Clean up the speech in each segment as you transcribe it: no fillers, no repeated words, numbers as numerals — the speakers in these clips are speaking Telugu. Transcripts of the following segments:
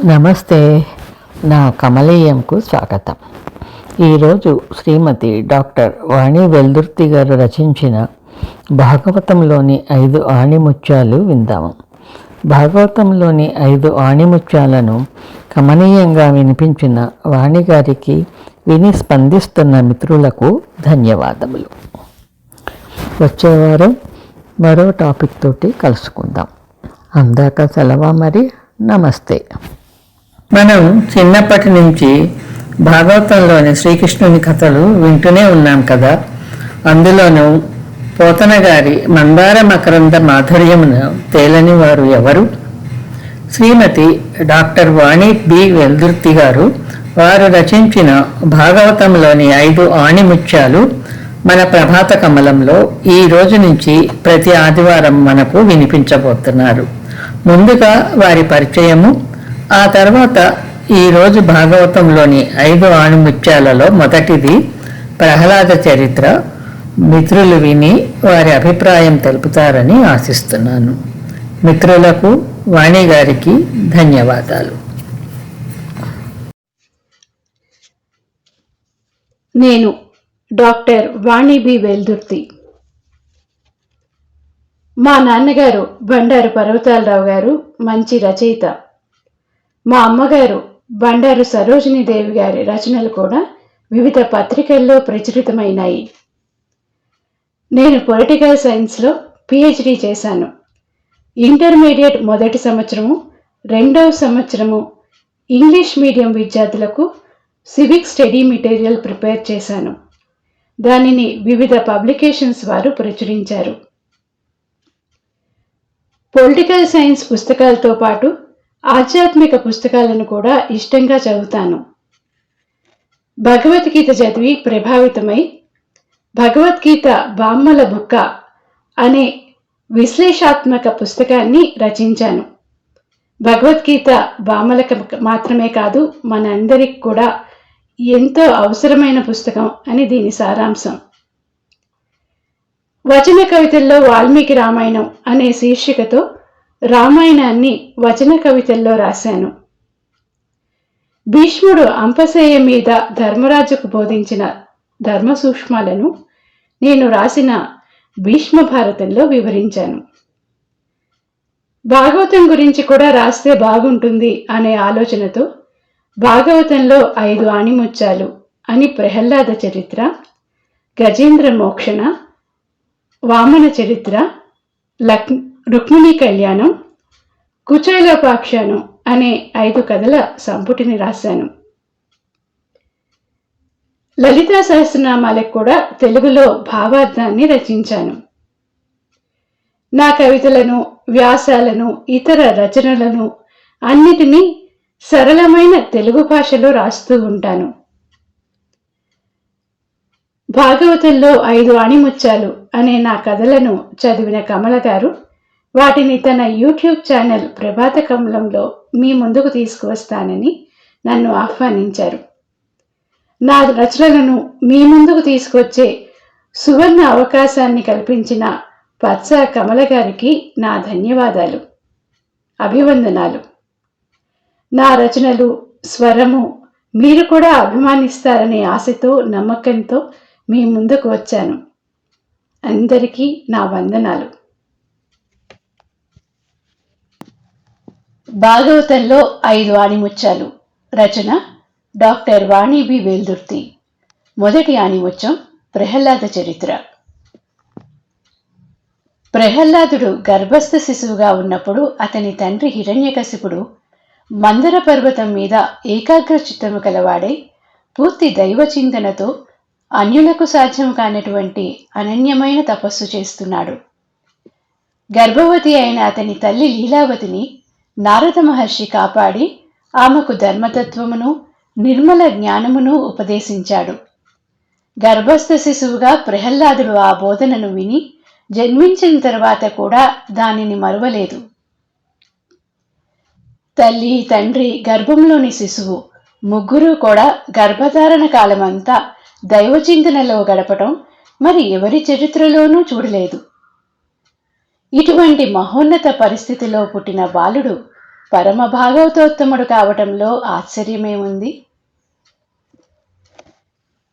నమస్తే, నా కమలీయంకు స్వాగతం. ఈరోజు శ్రీమతి డాక్టర్ వాణి వెల్దుర్తి గారు రచించిన భాగవతంలోని 5 ఆణిముత్యాలు విందాము. భాగవతంలోని 5 ఆణిముత్యాలను కమనీయంగా వినిపించిన వాణి గారికి, విని స్పందిస్తున్న మిత్రులకు ధన్యవాదములు. వచ్చేవారం మరో టాపిక్ తోటి కలుసుకుందాం. అందాక సెలవా మరి. నమస్తే. మనం చిన్నప్పటి నుంచి భాగవతంలోని శ్రీకృష్ణుని కథలు వింటూనే ఉన్నాం కదా. అందులోనూ పోతన గారి మందార మకరంద మాధుర్యమును తేలని వారు ఎవరు? శ్రీమతి డాక్టర్ వాణి బి వెల్దుర్తి గారు. వారు రచించిన భాగవతంలోని 5 ఆణిముత్యాలు మన ప్రభాత కమలంలో ఈ రోజు నుంచి ప్రతి ఆదివారం మనకు వినిపించబోతున్నారు. ముందుగా వారి పరిచయము, ఆ తర్వాత ఈరోజు భాగవతంలోని 5 ఆణిముత్యాలలో మొదటిది ప్రహ్లాద చరిత్ర. మిత్రులు విని వారి అభిప్రాయం తెలుపుతారని ఆశిస్తున్నాను. మిత్రులకు, వాణి గారికి ధన్యవాదాలు. నేను డాక్టర్ వాణి బి వెల్దుర్తి. మా నాన్నగారు బండారు పర్వతాలరావు గారు మంచి రచయిత. మా అమ్మగారు బండారు సరోజినీదేవి గారి రచనలు కూడా వివిధ పత్రికల్లో ప్రచురితమైనాయి. నేను పొలిటికల్ సైన్స్లో పిహెచ్డి చేశాను. ఇంటర్మీడియట్ మొదటి సంవత్సరము, 2వ సంవత్సరము ఇంగ్లీష్ మీడియం విద్యార్థులకు సివిక్ స్టడీ మెటీరియల్ ప్రిపేర్ చేశాను. దానిని వివిధ పబ్లికేషన్స్ వారు ప్రచురించారు. పొలిటికల్ సైన్స్ పుస్తకాలతో పాటు ఆధ్యాత్మిక పుస్తకాలను కూడా ఇష్టంగా చదువుతాను. భగవద్గీత చదివి ప్రభావితమై భగవద్గీత బామ్మల బుక్క అనే విశ్లేషాత్మక పుస్తకాన్ని రచించాను. భగవద్గీత బామ్మలకు మాత్రమే కాదు, మనందరికి కూడా ఎంతో అవసరమైన పుస్తకం అని దీని సారాంశం. వచన కవితల్లో వాల్మీకి రామాయణం అనే శీర్షికతో రామాయణాన్ని వచన కవితల్లో రాశాను. భీష్ముడు అంపశయ్య మీద ధర్మరాజుకు బోధించిన ధర్మ సూక్ష్మాలను నేను రాసిన భీష్మ భారతంలో వివరించాను. భాగవతం గురించి కూడా రాస్తే బాగుంటుంది అనే ఆలోచనతో భాగవతంలో 5 ఆణిముత్యాలు అని ప్రహ్లాద చరిత్ర, గజేంద్ర మోక్షణ, వామన చరిత్ర, రుక్మిణీ కళ్యాణం, కుచేలోపాఖ్యానం అనే 5 కథల సంపుటిని రాశాను. లలితా సహస్రనామాలకు కూడా తెలుగులో భావార్థాన్ని రచించాను. నా కవితలను, వ్యాసాలను, ఇతర రచనలను అన్నిటినీ సరళమైన తెలుగు భాషలో రాస్తూ ఉంటాను. భాగవతంలో 5 ఆణిముత్యాలు అనే నా కథలను చదివిన కమల గారు వాటిని తన యూట్యూబ్ ఛానల్ ప్రభాత కమలంలో మీ ముందుకు తీసుకువస్తానని నన్ను ఆహ్వానించారు. నా రచనలను మీ ముందుకు తీసుకొచ్చే సువర్ణ అవకాశాన్ని కల్పించిన పచ్చ కమల గారికి నా ధన్యవాదాలు, అభివందనాలు. నా రచనలు, స్వరము మీరు కూడా అభిమానిస్తారనే ఆశతో, నమ్మకంతో మీ ముందుకు వచ్చాను. అందరికీ నా వందనాలు. భాగవతంలో 5 ఆణిముత్యాలు. రచన డాక్టర్ వాణి బి వెల్దుర్తి. మొదటి ఆణిముత్యం ప్రహ్లాద చరిత్ర. ప్రహ్లాదుడు గర్భస్థ శిశువుగా ఉన్నప్పుడు అతని తండ్రి హిరణ్యకశిపుడు మందర పర్వతం మీద ఏకాగ్ర చిత్తము కలవాడై పూర్తి దైవచింతనతో అన్యులకు సాధ్యం కానటువంటి అనన్యమైన తపస్సు చేస్తున్నాడు. గర్భవతి అయిన అతని తల్లి లీలావతిని నారద మహర్షి కాపాడి ఆమెకు ధర్మతత్వమును, నిర్మల జ్ఞానమును ఉపదేశించాడు. గర్భస్థ శిశువుగా ప్రహ్లాదుడు ఆ బోధనను విని జన్మించిన తర్వాత కూడా దానిని మరువలేదు. తల్లి, తండ్రి, గర్భంలోని శిశువు ముగ్గురు కూడా గర్భధారణ కాలమంతా దైవచింతనలో గడపటం మరి ఎవరి చరిత్రలోనూ చూడలేదు. ఇటువంటి మహోన్నత పరిస్థితిలో పుట్టిన బాలుడు పరమ భాగవతోత్తముడు కావటంలో ఆశ్చర్యమేముంది?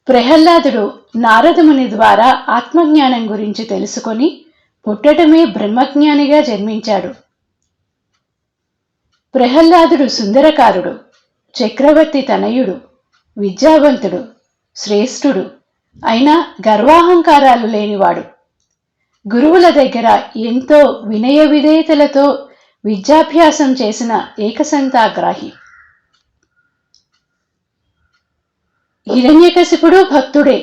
ప్రహ్లాదుడు నారదముని ద్వారా ఆత్మజ్ఞానం గురించి తెలుసుకొని పుట్టటమే బ్రహ్మజ్ఞానిగా జన్మించాడు. ప్రహ్లాదుడు సుందరకారుడు, చక్రవర్తి తనయుడు, విద్యావంతుడు, శ్రేష్ఠుడు, అయినా గర్వాహంకారాలు లేనివాడు. గురువుల దగ్గర ఎంతో వినయ విధేయతలతో విద్యాభ్యాసం చేసిన ఏకసంతాగ్రాహి. హిరణ్యకశిపుడు భక్తుడే,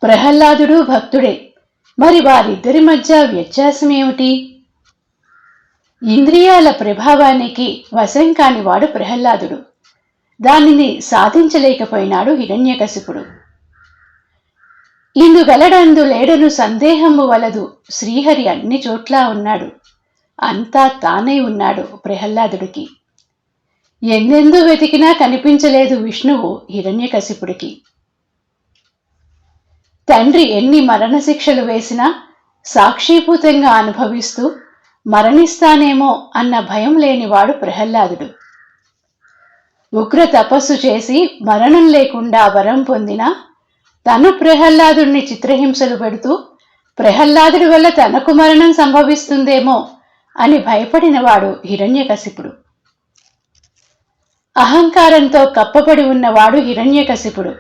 ప్రహ్లాదుడు భక్తుడే. మరి వారిద్దరి మధ్య వ్యత్యాసమేమిటి? ఇంద్రియాల ప్రభావానికి వశం కానివాడు ప్రహ్లాదుడు. దానిని సాధించలేకపోయినాడు హిరణ్యకశిపుడు. ఇందుగలడందు లేడను సందేహము వలదు. శ్రీహరి అన్ని చోట్లా ఉన్నాడు. అంతా తానే ఉన్నాడు ప్రహ్లాదుడికి. ఎందెందు వెతికినా కనిపించలేదు విష్ణువు హిరణ్యకశిపుడికి. తండ్రి ఎన్ని మరణశిక్షలు వేసినా సాక్షిభూతంగా అనుభవిస్తూ మరణిస్తానేమో అన్న భయం లేనివాడు ప్రహ్లాదుడు. ఉగ్ర తపస్సు చేసి మరణం లేకుండా వరం పొందినా తను ప్రహ్లాదుడిని చిత్రహింసలు పెడుతూ ప్రహ్లాదుడి వల్ల తనకు మరణం సంభవిస్తుందేమో అని భయపడినవాడు హిరణ్యకశిపుడు. అహంకారంతో కప్పబడి ఉన్నవాడు హిరణ్యకశిపుడు.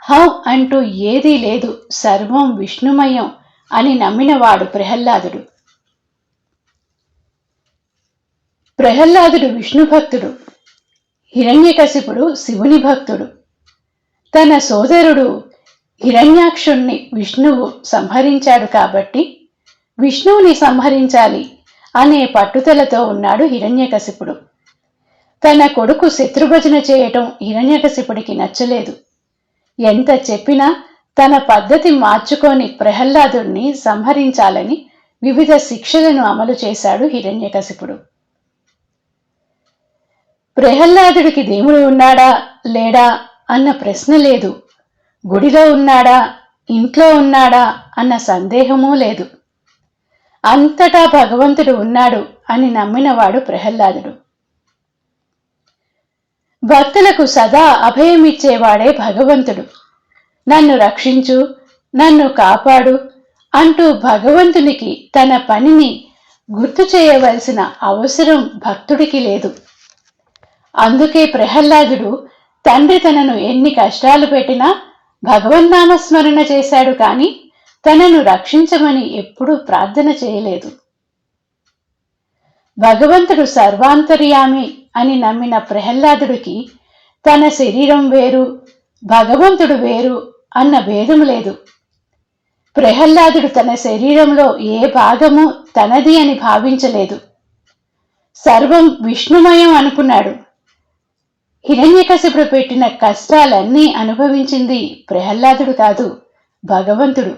హౌ అంటూ ఏదీ లేదు, సర్వం విష్ణుమయం అని నమ్మినవాడు ప్రహ్లాదుడు. ప్రహ్లాదుడు విష్ణు భక్తుడు, హిరణ్యకశిపుడు శివుని భక్తుడు. తన సోదరుడు హిరణ్యాక్షుణ్ణి విష్ణువు సంహరించాడు కాబట్టి విష్ణువుని సంహరించాలి అనే పట్టుదలతో ఉన్నాడు హిరణ్యకశిపుడు. తన కొడుకు శత్రుభజన చేయటం హిరణ్యకశిపుడికి నచ్చలేదు. ఎంత చెప్పినా తన పద్ధతి మార్చుకొని ప్రహ్లాదుడిని సంహరించాలని వివిధ శిక్షలను అమలు చేశాడు హిరణ్యకశిపుడు. ప్రహ్లాదుడికి దేవుడు ఉన్నాడా లేడా అన్న ప్రశ్న లేదు. గుడిలో ఉన్నాడా ఇంట్లో ఉన్నాడా అన్న సందేహమూ లేదు. అంతటా భగవంతుడు ఉన్నాడు అని నమ్మినవాడు ప్రహ్లాదుడు. భక్తులకు సదా అభయమిచ్చేవాడే భగవంతుడు. నన్ను రక్షించు, నన్ను కాపాడు అంటూ భగవంతునికి తన పనిని గుర్తు చేయవలసిన అవసరం భక్తుడికి లేదు. అందుకే ప్రహ్లాదుడు తండ్రి తనను ఎన్ని కష్టాలు పెట్టినా భగవన్నామస్మరణ చేశాడు కానీ తనను రక్షించమని ఎప్పుడూ ప్రార్థన చేయలేదు. భగవంతుడు సర్వాంతర్యామి అని నమ్మిన ప్రహ్లాదుడికి తన శరీరం వేరు, భగవంతుడు వేరు అన్న భేదం లేదు. ప్రహ్లాదుడు తన శరీరంలో ఏ భాగము తనది అని భావించలేదు. సర్వం విష్ణుమయం అనుకున్నాడు. హిరణ్యకశిపుడు పెట్టిన కష్టాలన్నీ అనుభవించింది ప్రహ్లాదుడు కాదు, భగవంతుడు.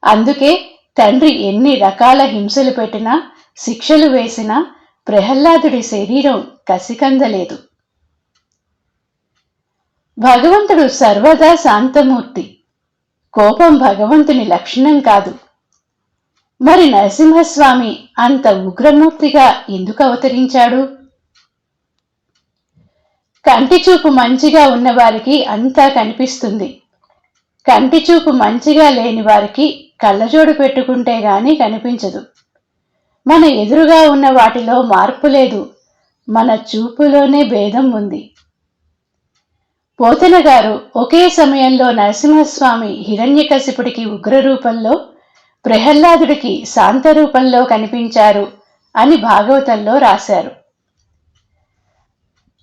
అందుకే తండ్రి ఎన్ని రకాల హింసలు పెట్టినా శిక్షలు వేసినా ప్రహ్లాదుడి శరీరం కసికందలేదు. భగవంతుడు సర్వదా శాంతమూర్తి. కోపం భగవంతుని లక్షణం కాదు. మరి నరసింహస్వామి అంత ఉగ్రమూర్తిగా ఎందుకు అవతరించాడు? కంటి చూపు మంచిగా ఉన్నవారికి అంతా కనిపిస్తుంది. కంటి చూపు మంచిగా లేని వారికి కళ్ళజోడు పెట్టుకుంటే గాని కనిపించదు. మన ఎదురుగా ఉన్న వాటిలో మార్పు లేదు, మన చూపులోనే భేదం ఉంది. పోతన గారు ఒకే సమయంలో నరసింహస్వామి హిరణ్యకశిపుడికి ఉగ్ర రూపంలో, ప్రహ్లాదుడికి శాంత రూపంలో కనిపించారు అని భాగవతంలో రాశారు.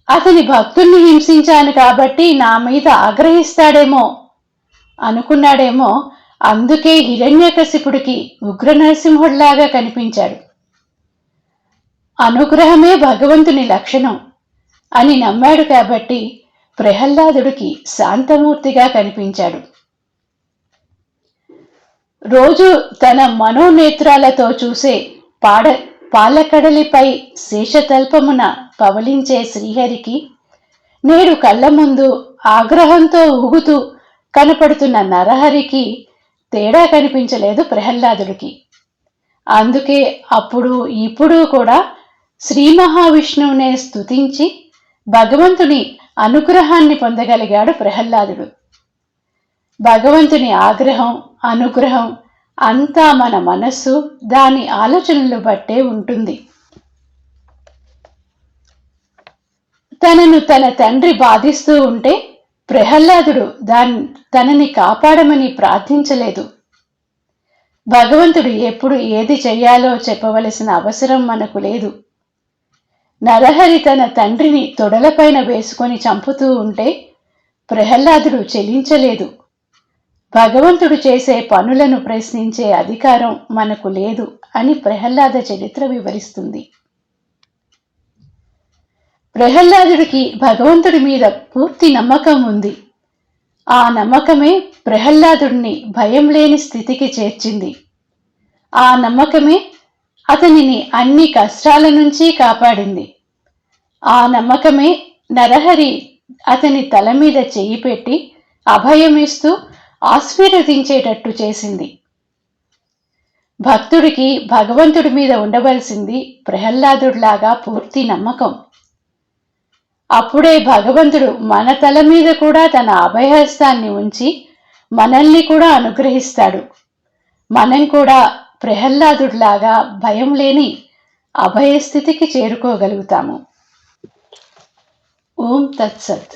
అతని భక్తుల్ని హింసించాను కాబట్టి నా మీద ఆగ్రహిస్తాడేమో అనుకున్నాడేమో. అందుకే హిరణ్యకశిపుడికి ఉగ్ర నరసింహుడిలాగా కనిపించాడు. అనుగ్రహమే భగవంతుని లక్షణం అని నమ్మాడు కాబట్టి ప్రహ్లాదుడికి శాంతమూర్తిగా కనిపించాడు. రోజు తన మనోనేత్రాలతో చూసే పాలకడలిపై శేషతల్పమున పవలించే శ్రీహరికి నేడు కళ్ళ ముందు ఆగ్రహంతో ఊగుతూ కనపడుతున్న నరహరికి తేడా కనిపించలేదు ప్రహ్లాదుడికి. అందుకే అప్పుడు ఇప్పుడు కూడా శ్రీ మహావిష్ణువునే స్తుతించి భగవంతుని అనుగ్రహాన్ని పొందగలిగాడు ప్రహ్లాదుడు. భగవంతుని ఆగ్రహం, అనుగ్రహం అంతా మన మనస్సు, దాని ఆలోచనలు బట్టే ఉంటుంది. తనను తన తండ్రి బాధిస్తూ ఉంటే ప్రహ్లాదుడు తనని కాపాడమని ప్రార్థించలేదు. భగవంతుడు ఎప్పుడు ఏది చెయ్యాలో చెప్పవలసిన అవసరం మనకు లేదు. నరహరి తన తండ్రిని తొడలపైన వేసుకొని చంపుతూ ఉంటే ప్రహ్లాదుడు చెలించలేదు. భగవంతుడు చేసే పనులను ప్రశ్నించే అధికారం మనకు లేదు అని ప్రహ్లాద చరిత్ర వివరిస్తుంది. ప్రహ్లాదుడికి భగవంతుడి మీద పూర్తి నమ్మకం ఉంది. ఆ నమ్మకమే ప్రహ్లాదుడిని భయం లేని స్థితికి చేర్చింది. ఆ నమ్మకమే అతనిని అన్ని కష్టాల నుంచి కాపాడింది. ఆ నమ్మకమే నరహరి అతని తల మీద చెయ్యి పెట్టి అభయమిస్తూ ఆశీర్వదించేటట్టు చేసింది. భక్తుడికి భగవంతుడి మీద ఉండవలసింది ప్రహ్లాదుడిలాగా పూర్తి నమ్మకం. అప్పుడే భగవంతుడు మన తల మీద కూడా తన అభయహస్తాన్ని ఉంచి మనల్ని కూడా అనుగ్రహిస్తాడు. మనం కూడా ప్రహ్లాదుడిలాగా భయం లేని అభయస్థితికి చేరుకోగలుగుతాము. ఓం తత్సత్.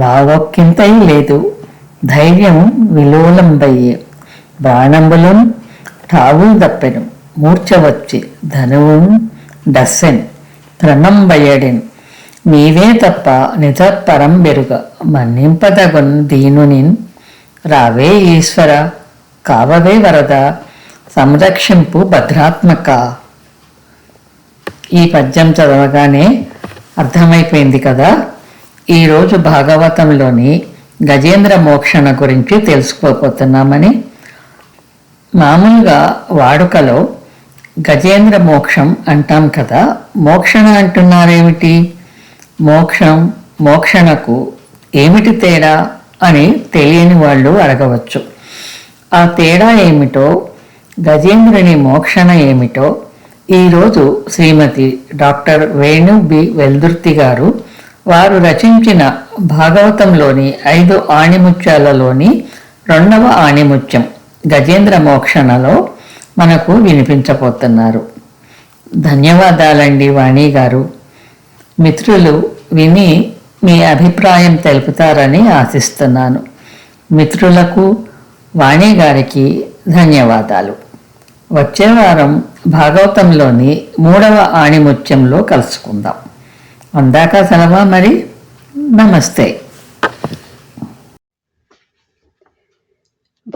లావొక్కింతై లేదు ధైర్యం విలోలంబయ్యే బాణంబులం ఠావులు దప్పెను మూర్ఛ వచ్చి ధనువున్ డస్సెన్ ప్రణంబయ్యడెన్ నీవే తప్ప నిజపరం బెరుగ మన్నింపదగున్ దీనునిన్ రావే ఈశ్వర కావవే వరద సంరక్షింపు భద్రాత్మక. ఈ పద్యం చదవగానే అర్థమైపోయింది కదా. ఈరోజు భాగవతంలోని గజేంద్ర మోక్షణ గురించి తెలుసుకోబోతున్నామని. మామూలుగా వాడుకలో గజేంద్ర మోక్షం అంటాం కదా, మోక్షణ అంటున్నారేమిటి? మోక్షం మోక్షణకు ఏమిటి తేడా అని తెలియని వాళ్ళు అడగవచ్చు. ఆ తేడా ఏమిటో, గజేంద్రుని మోక్షణ ఏమిటో ఈరోజు శ్రీమతి డాక్టర్ వేణు బి వెల్దుర్తి గారు వారు రచించిన భాగవతంలోని 5 ఆణిముత్యాలలోని 2వ ఆణిముత్యం గజేంద్ర మోక్షణలో మనకు వినిపించబోతున్నారు. ధన్యవాదాలండి వాణి గారు. మిత్రులు విని మీ అభిప్రాయం తెలుపుతారని ఆశిస్తున్నాను. మిత్రులకు వాణి గారికి ధన్యవాదాలు. వచ్చే వారం భాగవతంలోని 3వ ఆణిముత్యంలో కలుసుకుందాం. అందాక సెలవా మరి. నమస్తే.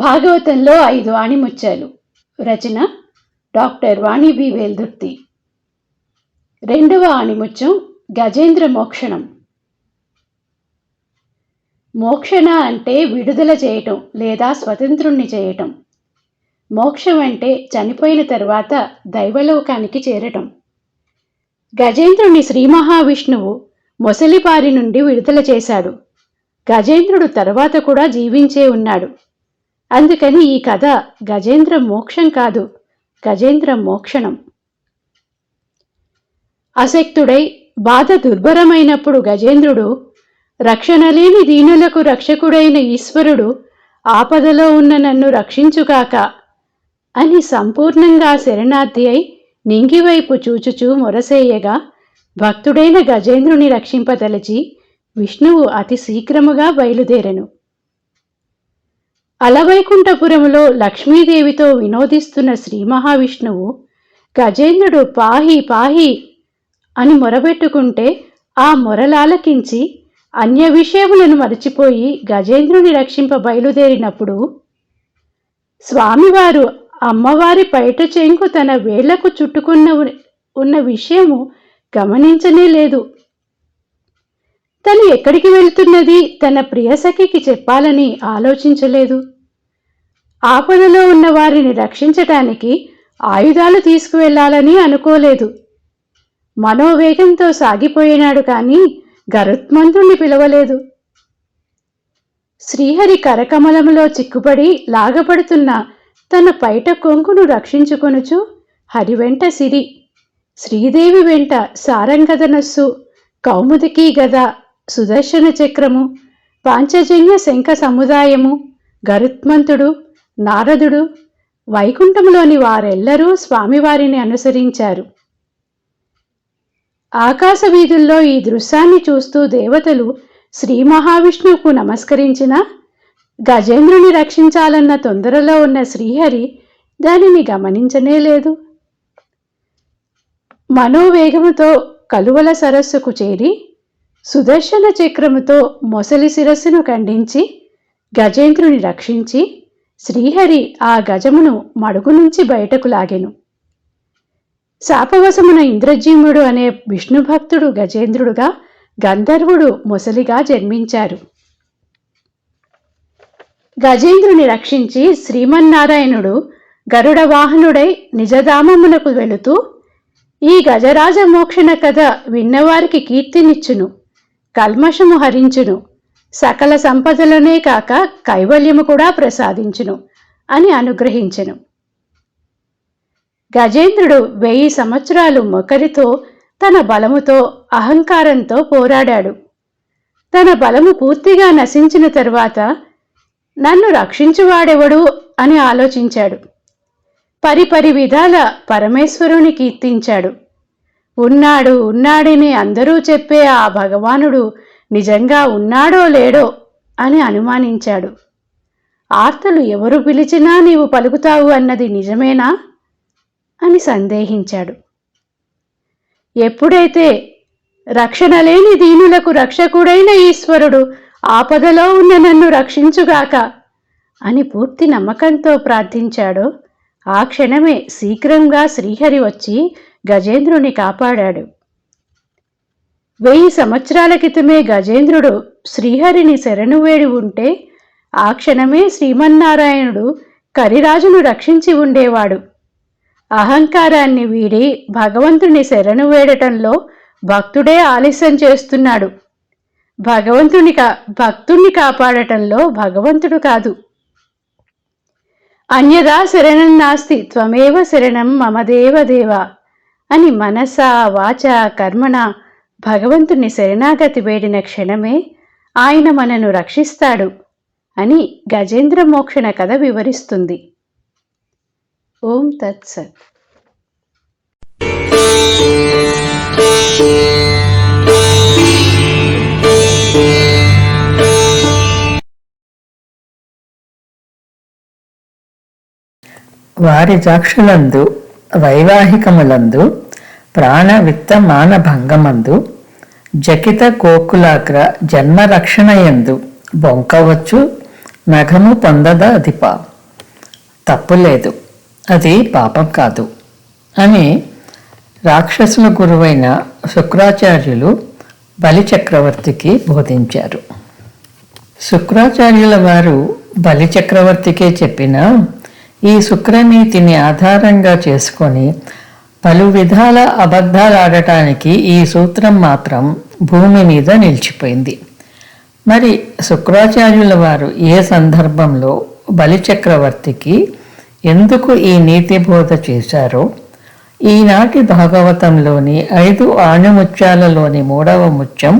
భాగవతంలో 5 ఆణిముత్యాలు. రచన డాక్టర్ వాణి బి వెల్దుర్తి. 2వ ఆణిముత్యం గజేంద్ర మోక్షణం. మోక్షణ అంటే విడుదల చేయటం లేదా స్వతంత్రుణ్ణి చేయటం. మోక్షం అంటే చనిపోయిన తర్వాత దైవలోకానికి చేరటం. గజేంద్రుని శ్రీ మహావిష్ణువు మొసలిపారి నుండి విడుదల చేశాడు. గజేంద్రుడు తర్వాత కూడా జీవించే ఉన్నాడు. అందుకని ఈ కథ గజేంద్ర మోక్షం కాదు, గజేంద్ర మోక్షణం. అశక్తుడై బాధ దుర్భరమైనప్పుడు గజేంద్రుడు, రక్షణ లేని దీనులకు రక్షకుడైన ఈశ్వరుడు ఆపదలో ఉన్న నన్ను రక్షించుగాక అని సంపూర్ణంగా శరణార్థి అయి నింగివైపు చూచుచూ మొరసేయగా భక్తుడైన గజేంద్రుని రక్షింపదలచి విష్ణువు అతి శీఘ్రముగా బయలుదేరెను. అలవైకుంఠపురములో లక్ష్మీదేవితో వినోదిస్తున్న శ్రీ మహావిష్ణువు గజేంద్రుడు పాహి పాహి అని మొరబెట్టుకుంటే ఆ మొరలాలకించి అన్య విషయములను మరచిపోయి గజేంద్రుని రక్షింప బయలుదేరినప్పుడు స్వామివారు అమ్మవారి పైట చెంగు తన వేళ్లకు ఉన్న విషయము గమనించనే లేదు. తను ఎక్కడికి వెళ్తున్నది తన ప్రియసఖికి చెప్పాలని ఆలోచించలేదు. ఆపదలో ఉన్న వారిని రక్షించటానికి ఆయుధాలు తీసుకువెళ్లాలని అనుకోలేదు. మనోవేగంతో సాగిపోయినాడు కానీ గరుత్మంతుణ్ణి పిలవలేదు. శ్రీహరి కరకమలంలో చిక్కుపడి లాగపడుతున్న తన పైట కొంగును రక్షించుకొనుచు హరి వెంట సిరి, శ్రీదేవి వెంట సారంగధనస్సు, కౌముదికీ గద, సుదర్శన చక్రము, పాంచజన్య శంఖ సముదాయము, గరుత్మంతుడు, నారదుడు, వైకుంఠంలోని వారెల్లరూ స్వామివారిని అనుసరించారు. ఆకాశ వీధుల్లో ఈ దృశ్యాన్ని చూస్తూ దేవతలు శ్రీ మహావిష్ణువుకు నమస్కరించిన గజేంద్రుని రక్షించాలన్న తొందరలో ఉన్న శ్రీహరి దానిని గమనించనే లేదు. మనోవేగముతో కలువల సరస్సుకు చేరి సుదర్శన చక్రముతో మొసలి శిరస్సును ఖండించి గజేంద్రుని రక్షించి శ్రీహరి ఆ గజమును మడుగు నుంచి బయటకు లాగెను. శాపవశమున ఇంద్రజీముడు అనే విష్ణుభక్తుడు గజేంద్రుడుగా, గంధర్వుడు మొసలిగా జన్మించారు. గజేంద్రుని రక్షించి శ్రీమన్నారాయణుడు గరుడ వాహనుడై నిజధామమునకు వెళుతూ ఈ గజరాజ మోక్షణ కథ విన్నవారికి కీర్తినిచ్చును, కల్మషము హరించును, సకల సంపదలనే కాక కైవల్యము కూడా ప్రసాదించును అని అనుగ్రహించెను. గజేంద్రుడు 1000 సంవత్సరాలు మొకరితో తన బలముతో అహంకారంతో పోరాడాడు. తన బలము పూర్తిగా నశించిన తరువాత నన్ను రక్షించువాడెవడు అని ఆలోచించాడు. పరిపరి విధాల పరమేశ్వరుని కీర్తించాడు. ఉన్నాడు ఉన్నాడని అందరూ చెప్పే ఆ భగవానుడు నిజంగా ఉన్నాడో లేడో అని అనుమానించాడు. ఆర్తలు ఎవరు పిలిచినా నీవు పలుకుతావు అన్నది నిజమేనా అని సందేహించాడు. ఎప్పుడైతే రక్షణ లేని దీనులకు రక్షకుడైన ఈశ్వరుడు ఆపదలో ఉన్న నన్ను రక్షించుగాక అని పూర్తి నమ్మకంతో ప్రార్థించాడో ఆ క్షణమే శీఘ్రంగా శ్రీహరి వచ్చి గజేంద్రుని కాపాడాడు. 1000 సంవత్సరాల క్రితమే గజేంద్రుడు శ్రీహరిని శరణు వేడి ఉంటే ఆ క్షణమే శ్రీమన్నారాయణుడు కరిరాజును రక్షించి ఉండేవాడు. అహంకారాన్ని వీడి భగవంతుని శరణు వేడటంలో భక్తుడే ఆలస్యం చేస్తున్నాడు. భక్తుణ్ణి కాపాడటంలో భగవంతుడు కాదు. అన్యదా శరణం నాస్తి త్వమేవ శరణం మమ దేవదేవ అని మనస వాచ కర్మణ భగవంతుని శరణాగతి వేడిన క్షణమే ఆయన మనను రక్షిస్తాడు అని గజేంద్ర మోక్షణ కథ వివరిస్తుంది. ఓం తత్సత్. వారి జాక్షులందు వైవాహికములందు ప్రాణ విత్త మానభంగమందు జకిత కోకులాగ్ర జన్మరక్షణయందు బొంకవచ్చు నఘము పొందద అధిప. తప్పులేదు, అది పాపం కాదు అని రాక్షసుల గురువైన శుక్రాచార్యులు బలిచక్రవర్తికి బోధించారు. శుక్రాచార్యుల వారు బలిచక్రవర్తికే చెప్పిన ఈ శుక్రనీతిని ఆధారంగా చేసుకొని పలు విధాల అబద్ధాలాడటానికి ఈ సూత్రం మాత్రం భూమి మీద నిలిచిపోయింది. మరి శుక్రాచార్యుల వారు ఏ సందర్భంలో బలిచక్రవర్తికి ఎందుకు ఈ నీతి బోధ చేశారో ఈనాటి భాగవతంలోని 5 ఆణిముత్యాలలోని 3వ ముత్యం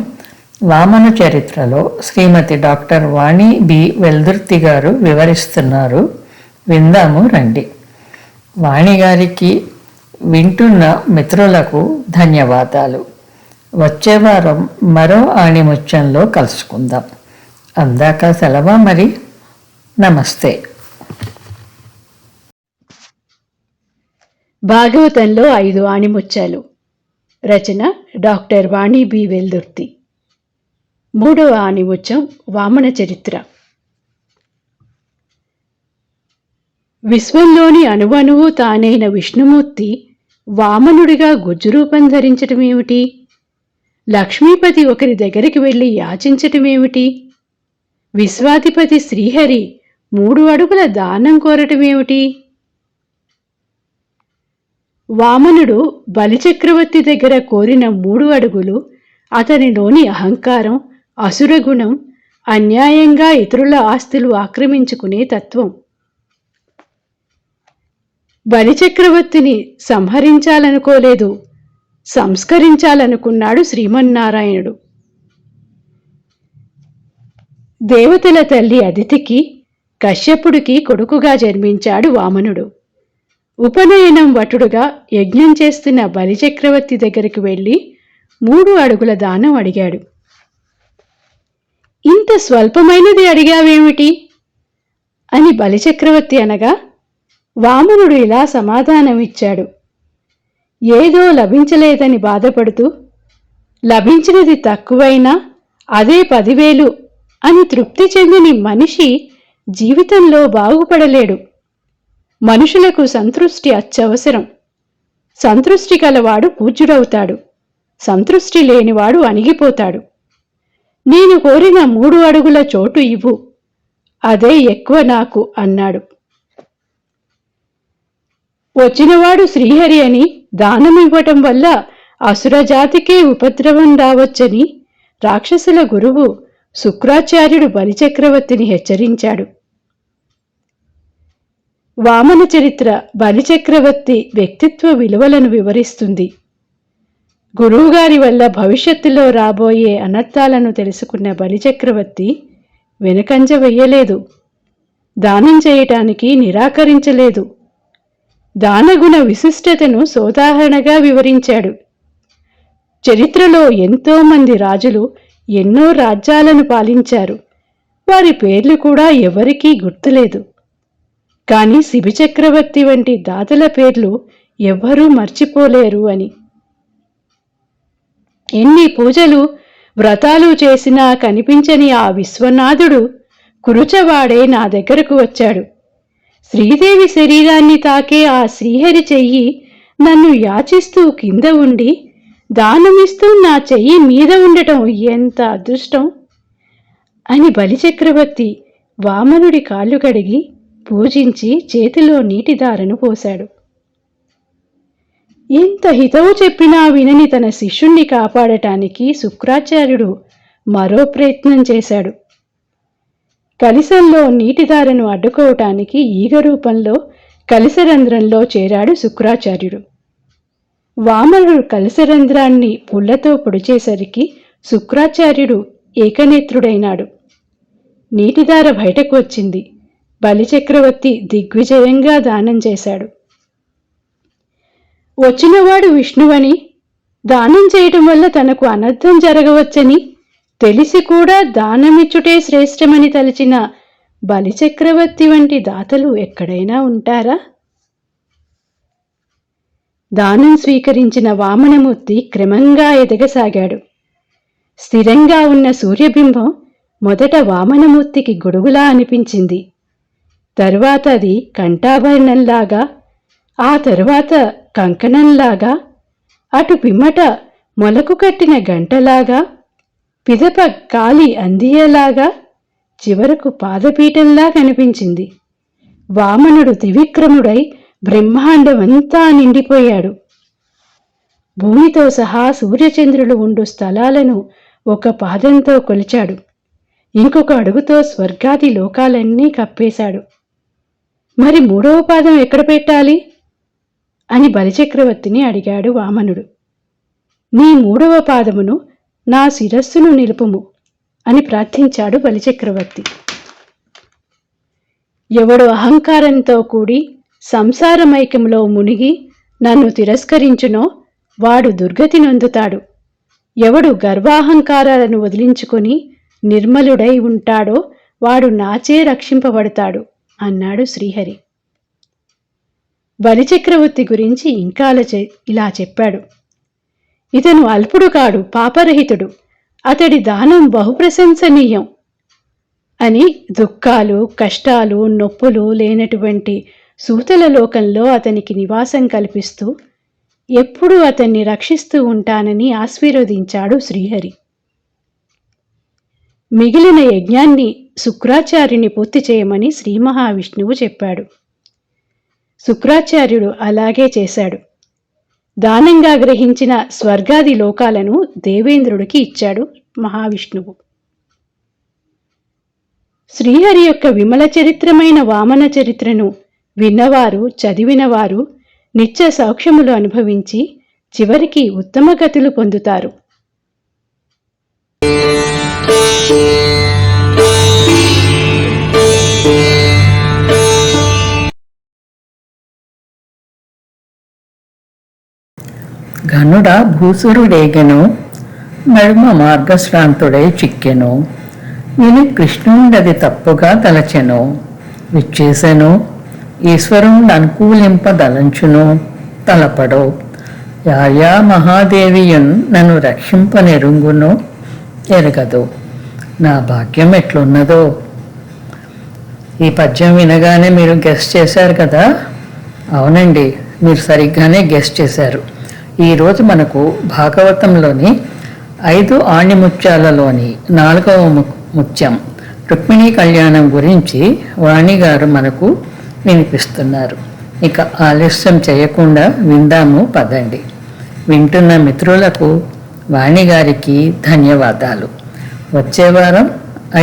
వామన చరిత్రలో శ్రీమతి డాక్టర్ వాణి బి వెల్దుర్తి గారు వివరిస్తున్నారు. విందాము రండి. వాణిగారికి, వింటున్న మిత్రులకు ధన్యవాదాలు. వచ్చే వారం మరో ఆణిముత్యంలో కలుసుకుందాం. అందాక సెలవా మరి. నమస్తే. భాగవతంలో 5 ఆణిముత్యాలు. రచన డాక్టర్ వాణి బి వెల్దుర్తి. 3వ ఆణిముత్యం వామన చరిత్ర. విశ్వంలోని అణువణువు తానైన విష్ణుమూర్తి వామనుడిగా గుజ్జురూపం ధరించటమేమిటి? లక్ష్మీపతి ఒకరి దగ్గరికి వెళ్ళి యాచించటమేమిటి? విశ్వాధిపతి శ్రీహరి 3 అడుగుల దానం కోరటమేమిటి? వామనుడు బలిచక్రవర్తి దగ్గర కోరిన 3 అడుగులు అతనిలోని అహంకారం, అసురగుణం, అన్యాయంగా ఇతరుల ఆస్తులు ఆక్రమించుకునే తత్వం. బలిచక్రవర్తిని సంహరించాలనుకోలేదు, సంస్కరించాలనుకున్నాడు శ్రీమన్నారాయణుడు. దేవతల తల్లి అదితికి, కశ్యపుడికి కొడుకుగా జన్మించాడు వామనుడు. ఉపనయనం వటుడుగా యజ్ఞం చేస్తున్న బలిచక్రవర్తి దగ్గరికి వెళ్ళి 3 అడుగుల దానం అడిగాడు. ఇంత స్వల్పమైనది అడిగావేమిటి అని బలిచక్రవర్తి అనగా, వామనుడు ఇలా సమాధానమిచ్చాడు. ఏదో లభించలేదని బాధపడుతూ, లభించినది తక్కువైనా అదే 10,000 అని తృప్తి చెందని మనిషి జీవితంలో బాగుపడలేడు. మనుషులకు సంతృష్టి అత్యవసరం. సంతృష్టి కలవాడు పూజ్యుడవుతాడు, సంతృష్టి లేనివాడు అణిగిపోతాడు. నేను కోరిన 3 అడుగుల చోటు ఇవ్వు, అదే ఎక్కువ నాకు అన్నాడు. వచ్చినవాడు శ్రీహరి అని దానమివ్వటం వల్ల అసురజాతికే ఉపద్రవం రావచ్చని రాక్షసుల గురువు శుక్రాచార్యుడు బలిచక్రవర్తిని హెచ్చరించాడు. వామన చరిత్ర బలిచక్రవర్తి వ్యక్తిత్వ విలువలను వివరిస్తుంది. గురువుగారి వల్ల భవిష్యత్తులో రాబోయే అనర్థాలను తెలుసుకున్న బలిచక్రవర్తి వెనుకంజ వెయ్యలేదు, దానం చేయటానికి నిరాకరించలేదు. దానగుణ విశిష్టతను సోదాహరణగా వివరించాడు. చరిత్రలో ఎంతోమంది రాజులు ఎన్నో రాజ్యాలను పాలించారు. వారి పేర్లు కూడా ఎవరికీ గుర్తులేదు. కానీ శిబిచక్రవర్తి వంటి దాతల పేర్లు ఎవ్వరూ మర్చిపోలేరు అని. ఎన్ని పూజలు వ్రతాలు చేసినా కనిపించని ఆ విశ్వనాథుడు కురుచవాడే నా దగ్గరకు వచ్చాడు. శ్రీదేవి శరీరాన్ని తాకే ఆ శ్రీహరి చెయ్యి నన్ను యాచిస్తూ కింద ఉండి దానమిస్తూ నా చెయ్యి మీద ఉండటం ఎంత అదృష్టం అని బలిచక్రవర్తి వామనుడి కాళ్ళు కడిగి పూజించి చేతిలో నీటిదారను పోశాడు. ఎంత హితవు చెప్పినా వినని తన శిష్యుణ్ణి కాపాడటానికి శుక్రాచార్యుడు మరో ప్రయత్నం చేశాడు. కలశంలో నీటిదారను అడ్డుకోవటానికి ఈగ రూపంలో కలశరంధ్రంలో చేరాడు శుక్రాచార్యుడు. వామనుడు కలశరంధ్రాన్ని పుల్లతో పొడిచేసరికి శుక్రాచార్యుడు ఏకనేత్రుడైనాడు. నీటిదార బయటకు వచ్చింది. బలిచక్రవర్తి దిగ్విజయంగా దానం చేశాడు. వచ్చినవాడు విష్ణువని, దానం చేయటం వల్ల తనకు అనర్థం జరగవచ్చని తెలిసి కూడా దానమిచ్చుటే శ్రేష్టమని తలచిన బలిచక్రవర్తి వంటి దాతలు ఎక్కడైనా ఉంటారా? దానం స్వీకరించిన వామనమూర్తి క్రమంగా ఎదగసాగాడు. స్థిరంగా ఉన్న సూర్యబింబం మొదట వామనమూర్తికి గొడుగులా అనిపించింది. తరువాత అది కంఠాభరణంలాగా, ఆ తరువాత కంకణంలాగా, అటు పిమ్మట మొలకు కట్టిన గంటలాగా, పిదప కాలి అందియలాగా, చివరకు పాదపీఠంలా కనిపించింది. వామనుడు త్రివిక్రముడై బ్రహ్మాండమంతా నిండిపోయాడు. భూమితో సహా సూర్యచంద్రులు ఉండు స్థలాలను ఒక పాదంతో కొలిచాడు. ఇంకొక అడుగుతో స్వర్గాది లోకాలన్నీ కప్పేశాడు. మరి 3వ పాదం ఎక్కడ పెట్టాలి అని బలిచక్రవర్తిని అడిగాడు వామనుడు. నీ 3వ పాదమును నా శిరస్సును నిలుపుము అని ప్రార్థించాడు బలిచక్రవర్తి. ఎవడు అహంకారంతో కూడి సంసారమైకంలో మునిగి నన్ను తిరస్కరించునో వాడు దుర్గతి నొందుతాడు. ఎవడు గర్వాహంకారాలను వదిలించుకొని నిర్మలుడై ఉంటాడో వాడు నాచే రక్షింపబడతాడు అన్నాడు శ్రీహరి. బలిచక్రవర్తి గురించి ఇంకా ఇలా చెప్పాడు. ఇతను అల్పుడు కాడు, పాపరహితుడు. అతడి దానం బహుప్రశంసనీయం అని దుఃఖాలు, కష్టాలు, నొప్పులు లేనటువంటి సూతల లోకంలో అతనికి నివాసం కల్పిస్తూ ఎప్పుడూ అతన్ని రక్షిస్తూ ఉంటానని ఆశీర్వదించాడు శ్రీహరి. మిగిలిన యజ్ఞాన్ని శుక్రాచార్యుని పూర్తి చేయమని శ్రీ మహావిష్ణువు చెప్పాడు. శుక్రాచార్యుడు అలాగే చేశాడు. దానంగా గ్రహించిన స్వర్గాది లోకాలను దేవేంద్రుడికి ఇచ్చాడు మహావిష్ణువు. శ్రీహరి యొక్క విమల చరిత్రమైన వామన చరిత్రను విన్నవారు చదివినవారు నిత్య సౌఖ్యములు అనుభవించి చివరికి ఉత్తమ గతులు పొందుతారు. ఘనుడ భూసురుడేగెను, నడుమ మార్గశ్రాంతుడై చిక్కెను. విని కృష్ణుండది తప్పుగా తలచెను, విచ్చేసెను ఈశ్వరుండు అనుకూలింపదలంచును తలపడో. యాయా మహాదేవియున్ నన్ను రక్షింపనెరుంగును ఎరగదు, నా భాగ్యం ఎట్లున్నదో. ఈ పద్యం వినగానే మీరు గెస్ట్ చేశారు కదా? అవునండి, మీరు సరిగ్గానే గెస్ట్ చేశారు. ఈరోజు మనకు భాగవతంలోని 5 ఆణిముత్యాలలోని 4వ ముత్యం రుక్మిణీ కళ్యాణం గురించి వాణిగారు మనకు వినిపిస్తున్నారు. ఇక ఆలస్యం చేయకుండా విందాము పదండి. వింటున్న మిత్రులకు వాణిగారికి ధన్యవాదాలు. వచ్చే వారం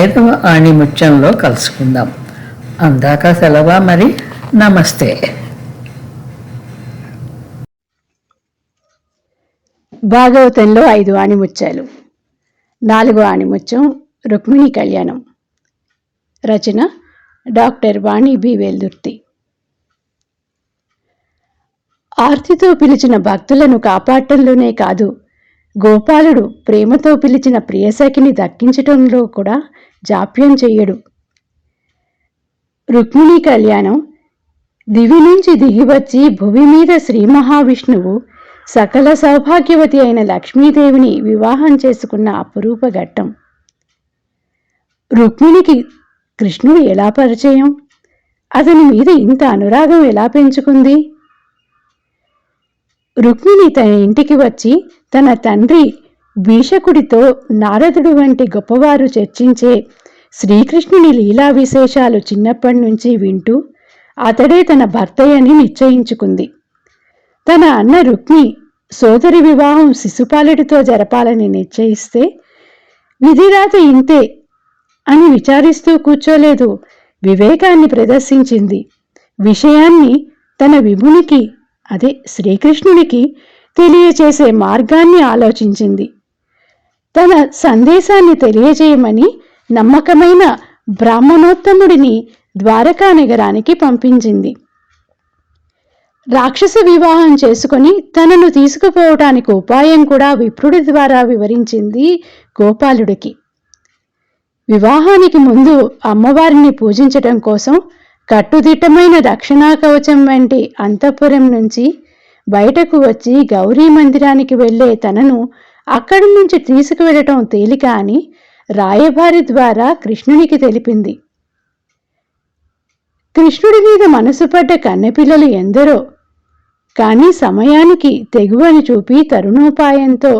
5వ ఆణిముత్యంలో కలుసుకుందాం. అందాక సెలవా మరి. నమస్తే. భాగవతంలో 5 ఆణిముత్యాలు. 4వ ఆణిముత్యం రుక్మిణీ కళ్యాణం. రచన డాక్టర్ వాణి బి. వెల్దుర్తి. ఆర్తితో పిలిచిన భక్తులను కాపాడటంలోనే కాదు, గోపాలుడు ప్రేమతో పిలిచిన ప్రియసఖిని దక్కించటంలో కూడా జాప్యం చెయ్యడు. రుక్మిణీ కళ్యాణం దివి నుంచి దిగివచ్చి భువి మీద శ్రీ మహావిష్ణువు సకల సౌభాగ్యవతి అయిన లక్ష్మీదేవిని వివాహం చేసుకున్న అపురూప ఘట్టం. రుక్మిణికి కృష్ణుడు ఎలా పరిచయం? అతని మీద ఇంత అనురాగం ఎలా పెంచుకుంది? రుక్మిణి తన ఇంటికి వచ్చి తన తండ్రి భీషకుడితో నారదుడు వంటి గొప్పవారు చర్చించే శ్రీకృష్ణుని లీలా విశేషాలు చిన్నప్పటి నుంచి వింటూ అతడే తన భర్తయ్యని నిశ్చయించుకుంది. తన అన్న రుక్మి సోదరి వివాహం శిశుపాలుడితో జరపాలని నిశ్చయిస్తే విధిరాత ఇంతే అని విచారిస్తూ కూర్చోలేదు, వివేకాన్ని ప్రదర్శించింది. విషయాన్ని తన విభునికి, అదే శ్రీకృష్ణునికి తెలియచేసే మార్గాన్ని ఆలోచించింది. తన సందేశాన్ని తెలియజేయమని నమ్మకమైన బ్రాహ్మణోత్తముడిని ద్వారకా నగరానికి పంపించింది. రాక్షస వివాహం చేసుకుని తనను తీసుకుపోవటానికి ఉపాయం కూడా విప్రుడి ద్వారా వివరించింది గోపాలుడికి. వివాహానికి ముందు అమ్మవారిని పూజించటం కోసం కట్టుదిట్టమైన రక్షణా కవచం వంటి అంతఃపురం నుంచి బయటకు వచ్చి గౌరీ మందిరానికి వెళ్లే తనను అక్కడి నుంచి తీసుకువెళ్ళటం తేలిక అని రాయబారి ద్వారా కృష్ణునికి తెలిపింది. కృష్ణుడి మీద మనసు పడ్డ కన్నెపిల్లలు ఎందరో, కానీ సమయానికి తెగువని చూపి తరుణోపాయంతో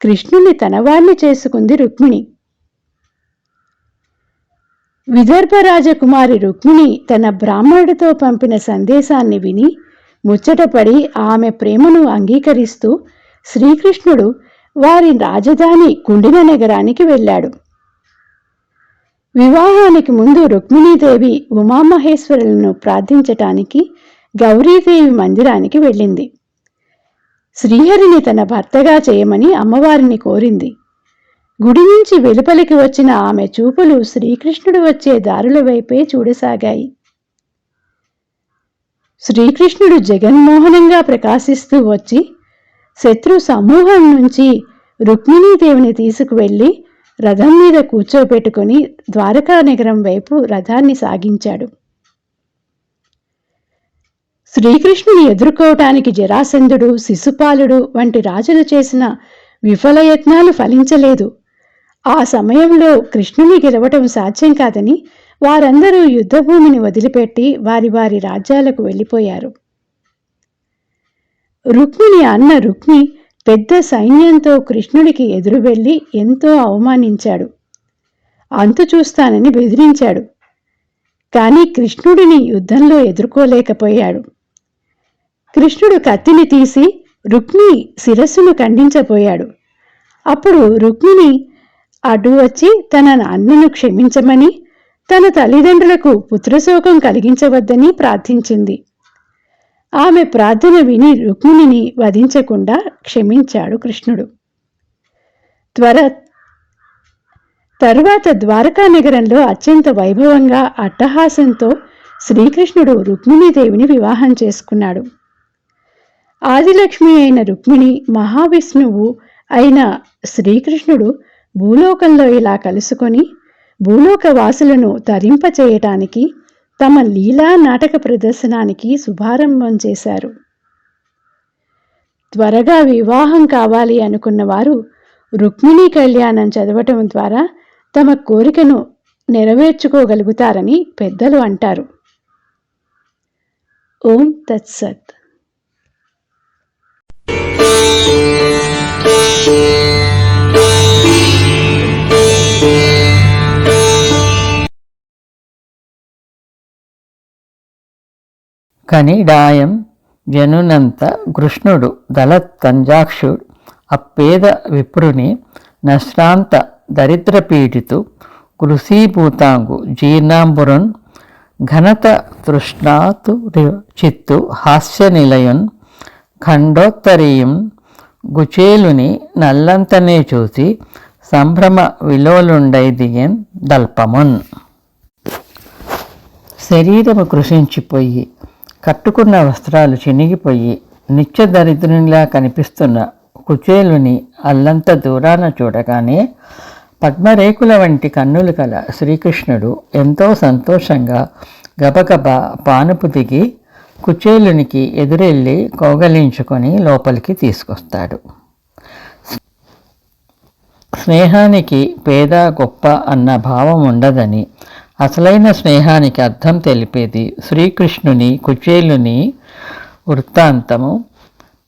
కృష్ణుని తనవాణ్ణి చేసుకుంది రుక్మిణి. విదర్భ రాజకుమారి రుక్మిణి తన బ్రాహ్మణుడితో పంపిన సందేశాన్ని విని ముచ్చటపడి ఆమె ప్రేమను అంగీకరిస్తూ శ్రీకృష్ణుడు వారి రాజధాని కుండిన నగరానికి వెళ్ళాడు. వివాహానికి ముందు రుక్మిణీదేవి ఉమామహేశ్వరులను ప్రార్థించటానికి గౌరీదేవి మందిరానికి వెళ్ళింది. శ్రీహరిని తన భర్తగా చేయమని అమ్మవారిని కోరింది. గుడి నుంచి వెలుపలికి వచ్చిన ఆమె చూపులు శ్రీకృష్ణుడు వచ్చే దారుల వైపే చూడసాగాయి. శ్రీకృష్ణుడు జగన్మోహనంగా ప్రకాశిస్తూ వచ్చి శత్రు సమూహం నుంచి రుక్మిణీదేవిని తీసుకువెళ్లి రథం మీద కూర్చోబెట్టుకుని ద్వారకా నగరం వైపు రథాన్ని సాగించాడు. శ్రీకృష్ణుని ఎదుర్కోవటానికి జరాసంధుడు, శిశుపాలుడు వంటి రాజులు చేసిన విఫలయత్నాలు ఫలించలేదు. ఆ సమయంలో కృష్ణుని గెలవటం సాధ్యం కాదని వారందరూ యుద్ధభూమిని వదిలిపెట్టి వారి వారి రాజ్యాలకు వెళ్ళిపోయారు. రుక్మిణి అన్న రుక్మి పెద్ద సైన్యంతో కృష్ణుడికి ఎదురు వెళ్ళి ఎంతో అవమానించాడు. అంతు చూస్తానని బెదిరించాడు. కానీ కృష్ణుడిని యుద్ధంలో ఎదుర్కోలేకపోయాడు. కృష్ణుడు కత్తిని తీసి రుక్మి శిరస్సును ఖండించబోయాడు. అప్పుడు రుక్మిణి అడ్డు వచ్చి తన అన్నను క్షమించమని తన తల్లిదండ్రులకు పుత్రశోకం కలిగించవద్దని ప్రార్థించింది. ఆమె ప్రార్థన విని రుక్మిణిని వధించకుండా క్షమించాడు కృష్ణుడు. తరువాత ద్వారకా నగరంలో అత్యంత వైభవంగా అట్టహాసంతో శ్రీకృష్ణుడు రుక్మిణీదేవిని వివాహం చేసుకున్నాడు. ఆదిలక్ష్మి అయిన రుక్మిణి, మహావిష్ణువు అయిన శ్రీకృష్ణుడు భూలోకంలో ఇలా కలుసుకొని భూలోక వాసులను తరింపచేయటానికి తమ లీలా నాటక ప్రదర్శనానికి శుభారంభం చేశారు. త్వరగా వివాహం కావాలి అనుకున్న వారు రుక్మిణీ కళ్యాణం చదవటం ద్వారా తమ కోరికను నెరవేర్చుకోగలుగుతారని పెద్దలు అంటారు. ఓం తత్సత్. కనిడాయం జనునంత కృష్ణుడు దళత్కంజాక్షుడు అప్పేద విప్రుని నశ్రాంత దరిద్రపీడితు కృషీభూతాంగు జీర్ణాంబురున్ ఘనత తృష్ణాతు చిత్తు హాస్య నిలయున్ ఖండోత్తరీయం గుచేలుని నల్లంతనే చూసి సంభ్రమ విలోలుండైదియన్ దల్పమున్. శరీరము కృషించిపోయి కట్టుకున్న వస్త్రాలు చినిగిపోయి నిత్య దరిద్రునిలా కనిపిస్తున్న కుచేలుని అల్లంత దూరాన చూడగానే పద్మరేకుల వంటి కన్నులు కల శ్రీకృష్ణుడు ఎంతో సంతోషంగా గబగబా పానుపు దిగి కుచేలునికి ఎదురెళ్ళి కౌగలించుకొని లోపలికి తీసుకొస్తాడు. స్నేహానికి పేద గొప్ప అన్న భావం ఉండదని, అసలైన స్నేహానికి అర్థం తెలిపేది శ్రీకృష్ణుని కుచేలుని వృత్తాంతము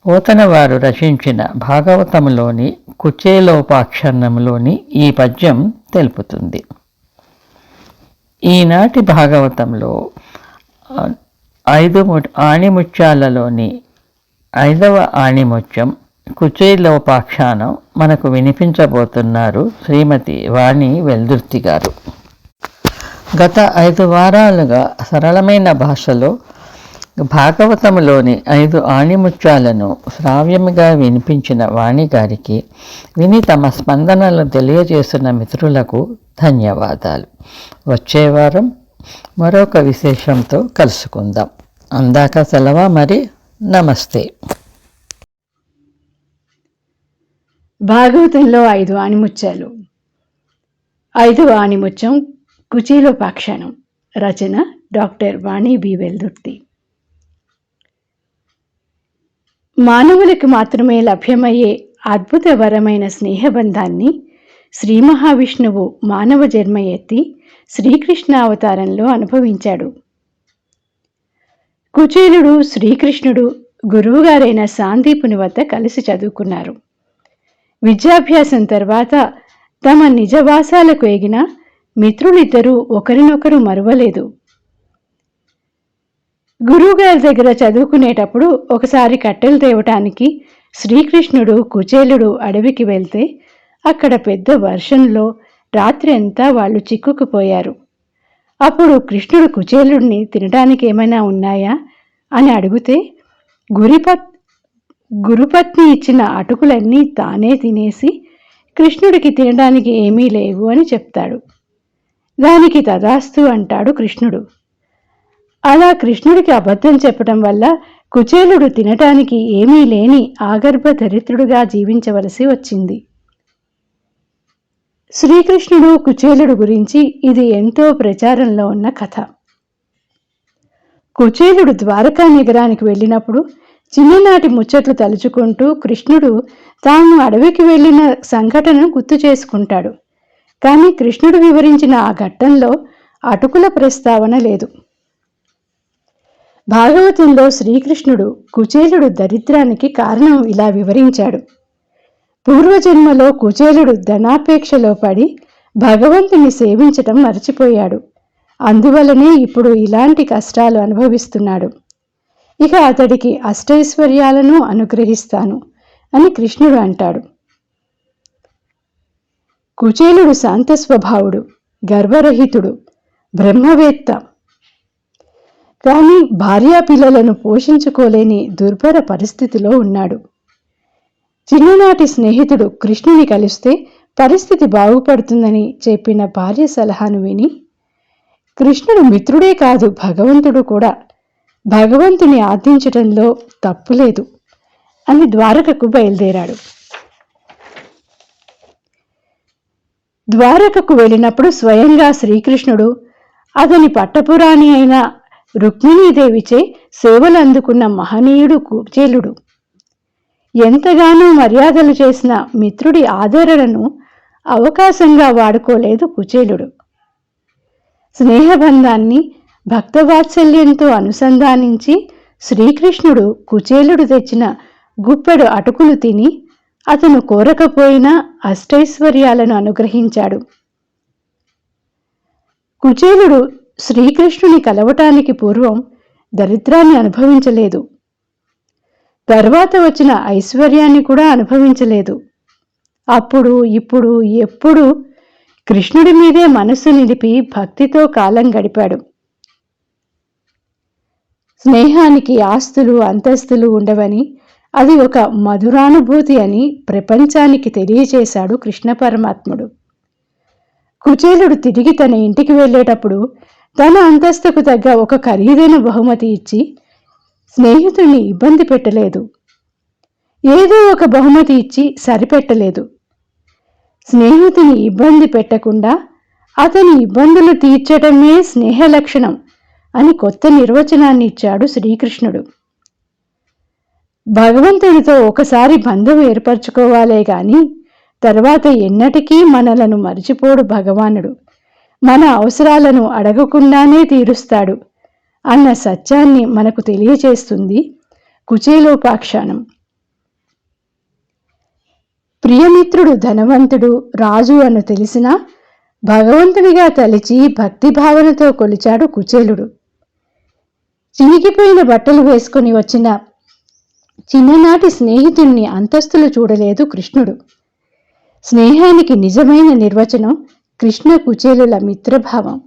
పోతనవారు రచించిన భాగవతములోని కుచేలోపాఖ్యానములోని ఈ పద్యం తెలుపుతుంది. ఈనాటి భాగవతంలో 5 ఆణిముత్యాలలోని 5వ ఆణిముత్యం కుచేలోపాఖ్యానం మనకు వినిపించబోతున్నారు శ్రీమతి వాణి వెల్దుర్తి గారు. గత 5 వారాలుగా సరళమైన భాషలో భాగవతములోని 5 ఆణిముత్యాలను శ్రావ్యముగా వినిపించిన వాణి గారికి, విని తమ స్పందనలు తెలియజేస్తున్న మిత్రులకు ధన్యవాదాలు. వచ్చే వారం మరొక విశేషంతో కలుసుకుందాం. అందాక సెలవా మరి. నమస్తే. భాగవతంలో 5 ఆణిముత్యాలు. 5వ ఆణిముత్యం కుచేలోపాఖ్యానం. రచన డాక్టర్ వాణి బి వెల్దుర్తి. మానవులకు మాత్రమే లభ్యమయ్యే అద్భుతవరమైన స్నేహబంధాన్ని శ్రీ మహావిష్ణువు మానవ జన్మ ఎత్తి శ్రీకృష్ణావతారంలో అనుభవించాడు. కుచేలుడు శ్రీకృష్ణుడు గురువుగారైన సాందీపుని వద్ద కలిసి చదువుకున్నారు. విద్యాభ్యాసం తర్వాత తమ నిజవాసాలకు ఎగిన మిత్రులిద్దరూ ఒకరినొకరు మరువలేదు. గురువుగారి దగ్గర చదువుకునేటప్పుడు ఒకసారి కట్టెలు తేవటానికి శ్రీకృష్ణుడు కుచేలుడు అడవికి వెళ్తే అక్కడ పెద్ద వర్షంలో రాత్రి అంతా వాళ్ళు చిక్కుకుపోయారు. అప్పుడు కృష్ణుడు కుచేలుడిని తినడానికి ఏమైనా ఉన్నాయా అని అడిగితే గురుపత్ని ఇచ్చిన అటుకులన్నీ తానే తినేసి కృష్ణుడికి తినడానికి ఏమీ లేవు అని చెప్తాడు. దానికి తదాస్తు అంటాడు కృష్ణుడు. అలా కృష్ణుడికి అబద్ధం చెప్పటం వల్ల కుచేలుడు తినటానికి ఏమీ లేని ఆగర్భ దరిద్రుడుగా జీవించవలసి వచ్చింది. శ్రీకృష్ణుడు కుచేలుడు గురించి ఇది ఎంతో ప్రచారంలో ఉన్న కథ. కుచేలుడు ద్వారకా నగరానికి వెళ్ళినప్పుడు చిన్ననాటి ముచ్చట్లు తలుచుకుంటూ కృష్ణుడు తాను అడవికి వెళ్ళిన సంఘటనను గుర్తు చేసుకుంటాడు. కానీ కృష్ణుడు వివరించిన ఆ ఘట్టంలో అటుకుల ప్రస్తావన లేదు. భాగవతంలో శ్రీకృష్ణుడు కుచేలుడు దరిద్రానికి కారణం ఇలా వివరించాడు. పూర్వజన్మలో కుచేలుడు ధనాపేక్షలో పడి భగవంతుని సేవించటం మర్చిపోయాడు. అందువలనే ఇప్పుడు ఇలాంటి కష్టాలు అనుభవిస్తున్నాడు. ఇక అతడికి అష్టైశ్వర్యాలను అనుగ్రహిస్తాను అని కృష్ణుడు అంటాడు. కుచేలుడు శాంత స్వభావుడు, గర్వరహితుడు, బ్రహ్మవేత్త, కానీ భార్యా పిల్లలను పోషించుకోలేని దుర్భర పరిస్థితిలో ఉన్నాడు. చిన్ననాటి స్నేహితుడు కృష్ణుని కలిస్తే పరిస్థితి బాగుపడుతుందని చెప్పిన భార్య సలహాను విని, కృష్ణుడు మిత్రుడే కాదు భగవంతుడు కూడా, భగవంతుని ఆర్థించడంలో తప్పులేదు అని ద్వారకకు బయలుదేరాడు. ద్వారకకు వెళ్ళినప్పుడు స్వయంగా శ్రీకృష్ణుడు అతని పట్టపురాణి అయిన రుక్మిణీదేవిచే సేవలు అందుకున్న మహనీయుడు కుచేలుడు. ఎంతగానో మర్యాదలు చేసిన మిత్రుడి ఆదరణను అవకాశంగా వాడుకోలేదు కుచేలుడు. స్నేహబంధాన్ని భక్తవాత్సల్యంతో అనుసంధానించి శ్రీకృష్ణుడు కుచేలుడు తెచ్చిన గుప్పెడు అటుకులు తిని అతను కోరకపోయినా అష్టైశ్వర్యాలను అనుగ్రహించాడు. కుచేలుడు శ్రీకృష్ణుని కలవటానికి పూర్వం దరిద్రాన్ని అనుభవించలేదు, తర్వాత వచ్చిన ఐశ్వర్యాన్ని కూడా అనుభవించలేదు. అప్పుడు ఇప్పుడు ఎప్పుడు కృష్ణుడి మీదే మనస్సు నిలిపి భక్తితో కాలం గడిపాడు. స్నేహానికి ఆస్తులు అంతస్తులు ఉండవని, అది ఒక మధురానుభూతి అని ప్రపంచానికి తెలియచేశాడు కృష్ణ పరమాత్ముడు. కుచేలుడు తిరిగి తన ఇంటికి వెళ్ళేటప్పుడు తన అంతస్తుకు తగ్గ ఒక ఖరీదైన బహుమతి ఇచ్చి స్నేహితుడిని ఇబ్బంది పెట్టలేదు. ఏదో ఒక బహుమతి ఇచ్చి సరిపెట్టలేదు. స్నేహితుని ఇబ్బంది పెట్టకుండా అతని ఇబ్బందులు తీర్చడమే స్నేహ లక్షణం అని కొత్త నిర్వచనాన్ని ఇచ్చాడు శ్రీకృష్ణుడు. భగవంతుడితో ఒకసారి బంధం ఏర్పరచుకోవాలే గాని తర్వాత ఎన్నటికీ మనలను మరిచిపోడు భగవానుడు. మన అవసరాలను అడగకుండానే తీరుస్తాడు అన్న సత్యాన్ని మనకు తెలియచేస్తుంది కుచేలోపాఖ్యానం. ప్రియమిత్రుడు ధనవంతుడు రాజు అని తెలిసినా భగవంతుడిగా తలిచి భక్తిభావనతో కొలిచాడు కుచేలుడు. చినిగిపోయిన బట్టలు వేసుకుని వచ్చిన చిన్ననాటి స్నేహితుణ్ణి అంతస్తులు చూడలేదు కృష్ణుడు. స్నేహానికి నిజమైన నిర్వచనం కృష్ణ కుచేలుల మిత్రభావం.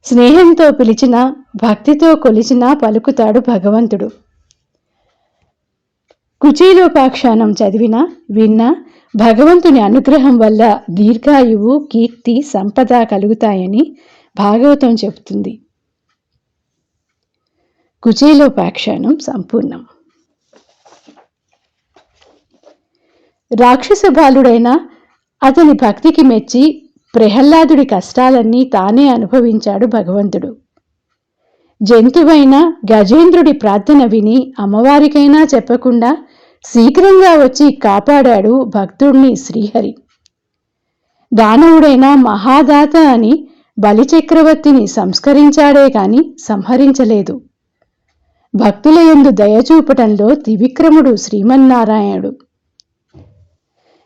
స్నేహంతో పిలిచినా భక్తితో కొలిచినా పలుకుతాడు భగవంతుడు. కుచేలోపాఖ్యానం చదివినా విన్నా భగవంతుని అనుగ్రహం వల్ల దీర్ఘాయువు కీర్తి సంపద కలుగుతాయని భాగవతం చెబుతుంది. కుచేలోపాఖ్యానం సంపూర్ణం. రాక్షస బాలుడైన అతని భక్తికి మెచ్చి ప్రహ్లాదుడి కష్టాలన్నీ తానే అనుభవించాడు భగవంతుడు. జంతువైన గజేంద్రుడి ప్రార్థన విని అమ్మవారికైనా చెప్పకుండా శీఘ్రంగా వచ్చి కాపాడాడు భక్తుడిని శ్రీహరి. దానవుడైన మహాదాత అని బలిచక్రవర్తిని సంస్కరించాడే కాని సంహరించలేదు. భక్తుల యందు దయచూపటంలో త్రివిక్రముడు శ్రీమన్నారాయణుడు.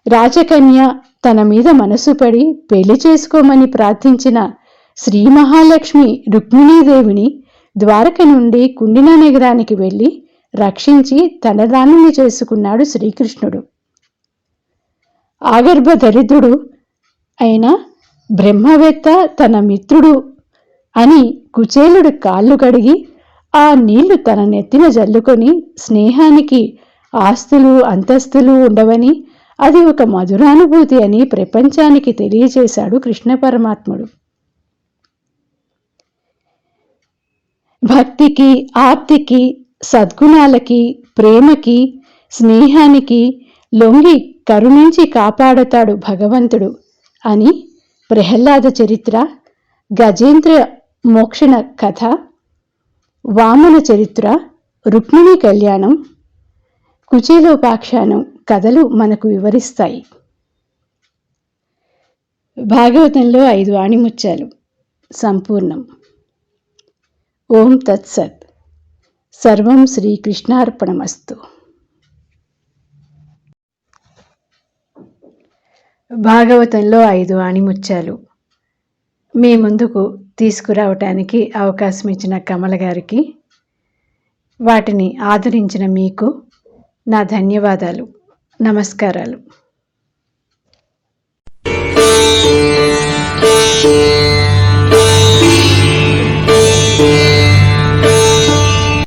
రాజకన్య తన మీద మనసు పడి పెళ్లి చేసుకోమని ప్రార్థించిన శ్రీ మహాలక్ష్మి రుక్మిణీదేవిని ద్వారక నుండి కుండిన నగరానికి వెళ్ళి రక్షించి తన దానిని చేసుకున్నాడు శ్రీకృష్ణుడు. ఆగర్భ దరిద్రుడు అయిన బ్రహ్మవేత్త తన మిత్రుడు అని కుచేలుడు కాళ్ళు కడిగి ఆ నీళ్లు తన నెత్తిన జల్లుకొని స్నేహానికి ఆస్తులు అంతస్తులు ఉండవని, అది ఒక మధురానుభూతి అని ప్రపంచానికి తెలియజేశాడు కృష్ణ పరమాత్ముడు. భక్తికి ఆర్తికి సద్గుణాలకి ప్రేమకి స్నేహానికి లొంగి కరుణించి కాపాడతాడు భగవంతుడు అని ప్రహ్లాద చరిత్ర, గజేంద్ర మోక్షణ కథ, వామన చరిత్ర, రుక్మిణీ కళ్యాణం, కుచేలోపాఖ్యానం కథలు మనకు వివరిస్తాయి. భాగవతంలో 5 ఆణిముత్యాలు సంపూర్ణం. ఓం తత్సత్. సర్వం శ్రీకృష్ణార్పణమస్తు. భాగవతంలో 5 ఆణిముత్యాలు మీ ముందుకు తీసుకురావటానికి అవకాశం ఇచ్చిన కమల గారికి, వాటిని ఆదరించిన మీకు నా ధన్యవాదాలు, నమస్కారాలు.